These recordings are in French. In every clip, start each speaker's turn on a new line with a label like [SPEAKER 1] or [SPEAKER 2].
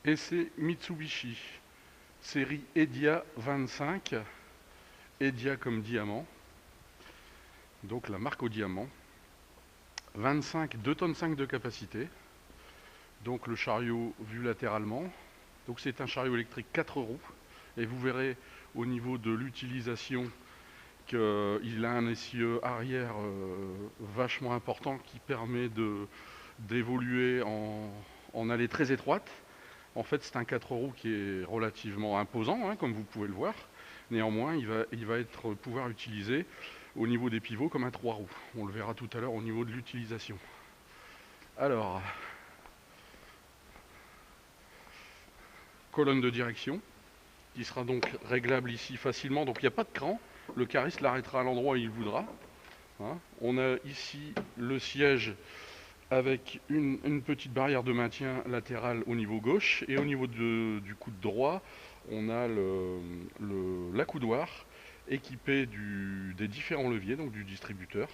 [SPEAKER 1] et c'est Mitsubishi, série Edia 25, Edia comme diamant, donc la marque au diamant, 25, 2 tonnes 5 de capacité, donc le chariot vu latéralement, donc c'est un chariot électrique 4 roues, et vous verrez au niveau de l'utilisation qu'il a un essieu arrière vachement important qui permet d'évoluer en allée très étroite. En fait, c'est un 4 roues qui est relativement imposant, hein, comme vous pouvez le voir. Néanmoins, il va pouvoir utilisé au niveau des pivots comme un 3 roues. On le verra tout à l'heure au niveau de l'utilisation. Alors, colonne de direction, qui sera donc réglable ici facilement. Donc il n'y a pas de cran. Le cariste l'arrêtera à l'endroit où il voudra. Hein. On a ici le siège avec une petite barrière de maintien latérale au niveau gauche, et au niveau du coude droit, on a l'accoudoir équipé des différents leviers, donc du distributeur,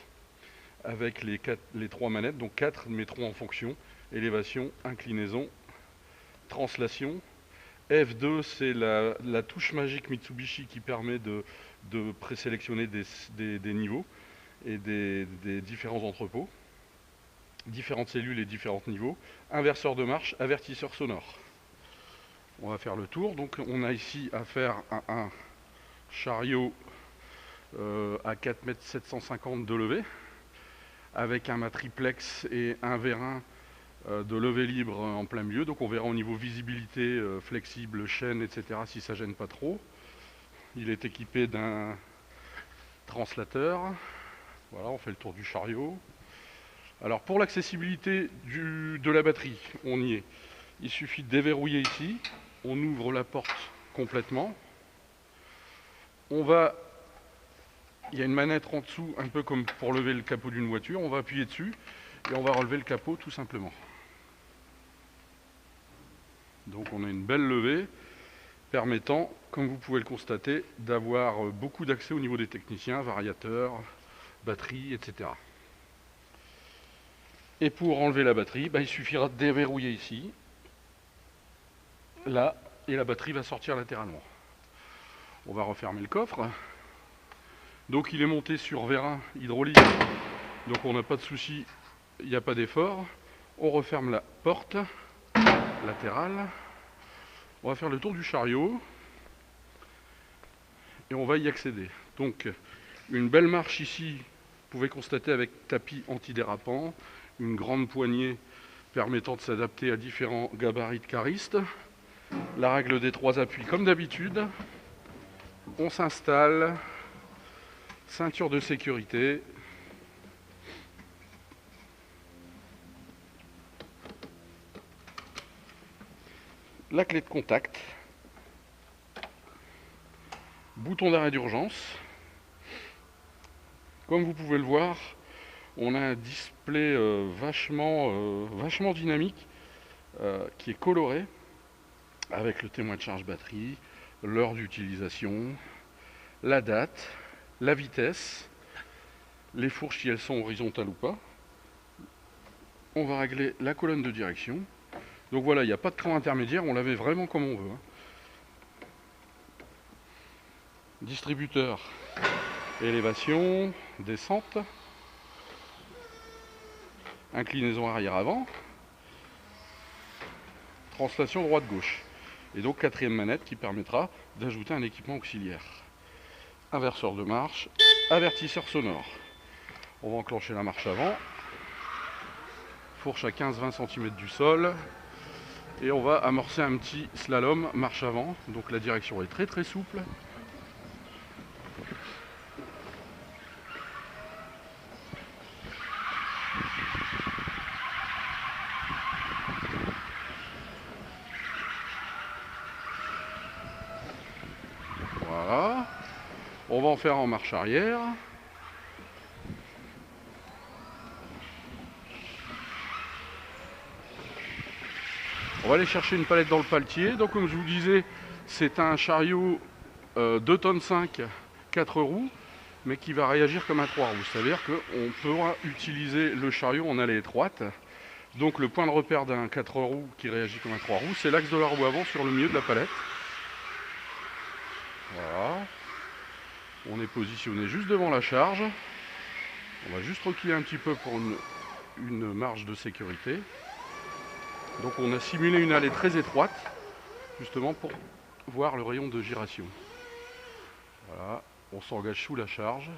[SPEAKER 1] avec les 3 manettes, donc 4 mais 3 en fonction, élévation, inclinaison, translation. F2, c'est la touche magique Mitsubishi qui permet de présélectionner des niveaux et des différents entrepôts, différentes cellules et différents niveaux. Inverseur de marche, avertisseur sonore. On va faire le tour. Donc on a ici affaire à un chariot à 4,750 m de levée, avec un matriplex et un vérin de levée libre en plein milieu. Donc on verra au niveau visibilité, flexible, chaîne, etc. si ça gêne pas trop. Il est équipé d'un translateur. Voilà, on fait le tour du chariot. Alors pour l'accessibilité de la batterie, on y est. Il suffit de déverrouiller ici. On ouvre la porte complètement. Il y a une manette en dessous, un peu comme pour lever le capot d'une voiture. On va appuyer dessus et on va relever le capot tout simplement. Donc on a une belle levée permettant, comme vous pouvez le constater, d'avoir beaucoup d'accès au niveau des techniciens, variateurs, batterie, etc. Et pour enlever la batterie, il suffira de déverrouiller ici, là, et la batterie va sortir latéralement. On va refermer le coffre. Donc il est monté sur vérin hydraulique, donc on n'a pas de souci, il n'y a pas d'effort. On referme la porte latérale. On va faire le tour du chariot et on va y accéder. Donc une belle marche ici, vous pouvez constater, avec tapis antidérapant, une grande poignée permettant de s'adapter à différents gabarits de cariste, la règle des 3 appuis comme d'habitude. On s'installe, ceinture de sécurité, la clé de contact, bouton d'arrêt d'urgence. Comme vous pouvez le voir, on a un display vachement dynamique qui est coloré, avec le témoin de charge batterie, l'heure d'utilisation, la date, la vitesse, les fourches si elles sont horizontales ou pas. On va régler la colonne de direction. Donc voilà, il n'y a pas de cran intermédiaire, on l'avait vraiment comme on veut. Distributeur, élévation, descente, inclinaison arrière-avant, translation droite-gauche. Et donc 4e manette qui permettra d'ajouter un équipement auxiliaire. Inverseur de marche, avertisseur sonore. On va enclencher la marche avant. Fourche à 15-20 cm du sol. Et on va amorcer un petit slalom marche avant. Donc la direction est très souple. Voilà. On va en faire en marche arrière. On va aller chercher une palette dans le paletier. Donc comme je vous disais, c'est un chariot 2 tonnes 5, 4 roues, mais qui va réagir comme un 3 roues. C'est-à-dire qu'on pourra utiliser le chariot en allée étroite Donc le point de repère d'un 4 roues qui réagit comme un 3 roues, c'est l'axe de la roue avant sur le milieu de la palette. Voilà. On est positionné juste devant la charge. On va juste reculer un petit peu pour une marge de sécurité. Donc on a simulé une allée très étroite, justement pour voir le rayon de giration. Voilà, on s'engage sous la charge.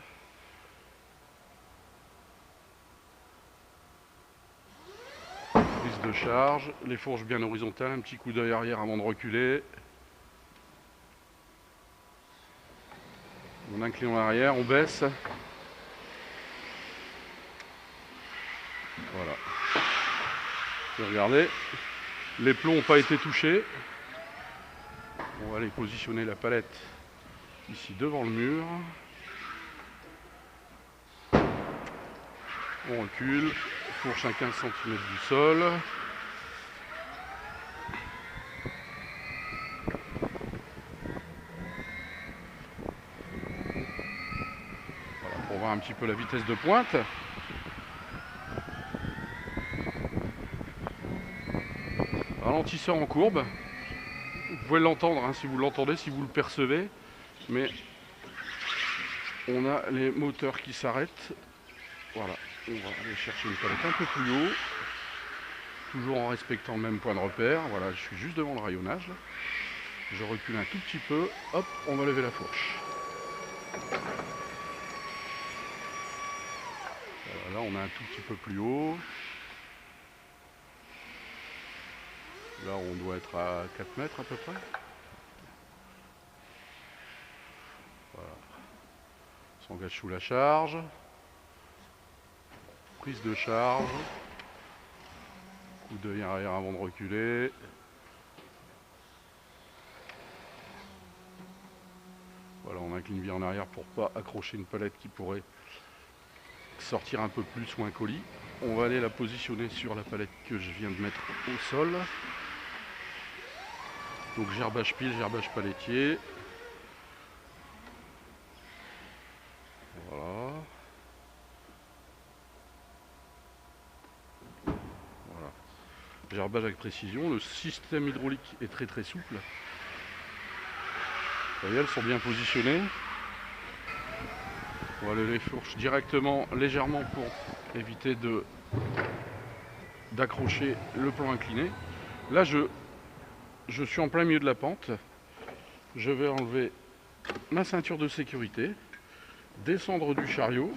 [SPEAKER 1] Prise de charge, les fourches bien horizontales, un petit coup d'œil arrière avant de reculer. On incline en arrière, on baisse. Voilà. Et regardez, les plombs n'ont pas été touchés. On va aller positionner la palette ici devant le mur. On recule, fourche à 15 cm du sol. Voilà, pour voir un petit peu la vitesse de pointe. Ralentisseur en courbe. Vous pouvez l'entendre, hein, si vous l'entendez, si vous le percevez. Mais on a les moteurs qui s'arrêtent. Voilà, on va aller chercher une palette un peu plus haut. Toujours en respectant le même point de repère. Voilà, je suis juste devant le rayonnage. Là. Je recule un tout petit peu. Hop, on va lever la fourche. Voilà, là, on a un tout petit peu plus haut. Là, on doit être à 4 mètres à peu près. Voilà. On s'engage sous la charge. Prise de charge. Coup d'œil arrière avant de reculer. Voilà, on incline bien en arrière pour pas accrocher une palette qui pourrait sortir un peu plus ou un colis. On va aller la positionner sur la palette que je viens de mettre au sol. Donc gerbage pile, gerbage palettier. Voilà. Voilà. Gerbage avec précision. Le système hydraulique est très très souple. Vous voyez, elles sont bien positionnées. On va aller les fourches directement, légèrement pour éviter d'accrocher le plan incliné. Là, je suis en plein milieu de la pente. Je vais enlever ma ceinture de sécurité, descendre du chariot.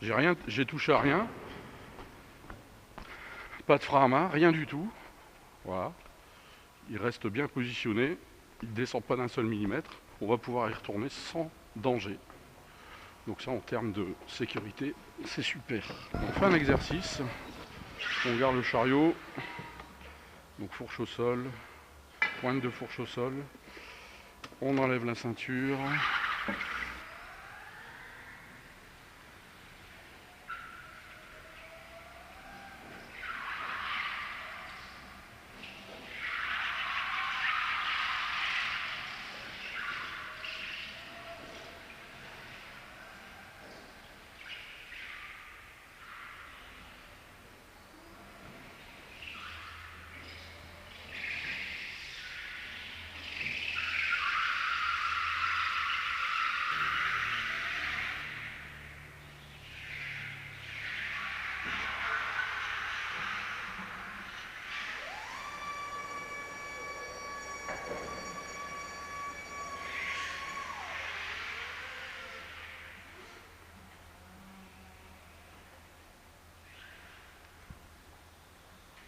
[SPEAKER 1] J'ai touché à rien. Pas de frein à main, rien du tout. Voilà. Il reste bien positionné. Il ne descend pas d'un seul millimètre. On va pouvoir y retourner sans danger. Donc ça, en termes de sécurité, c'est super. On fait un exercice. On garde le chariot. Donc fourche au sol. Pointe de fourche au sol. On enlève la ceinture.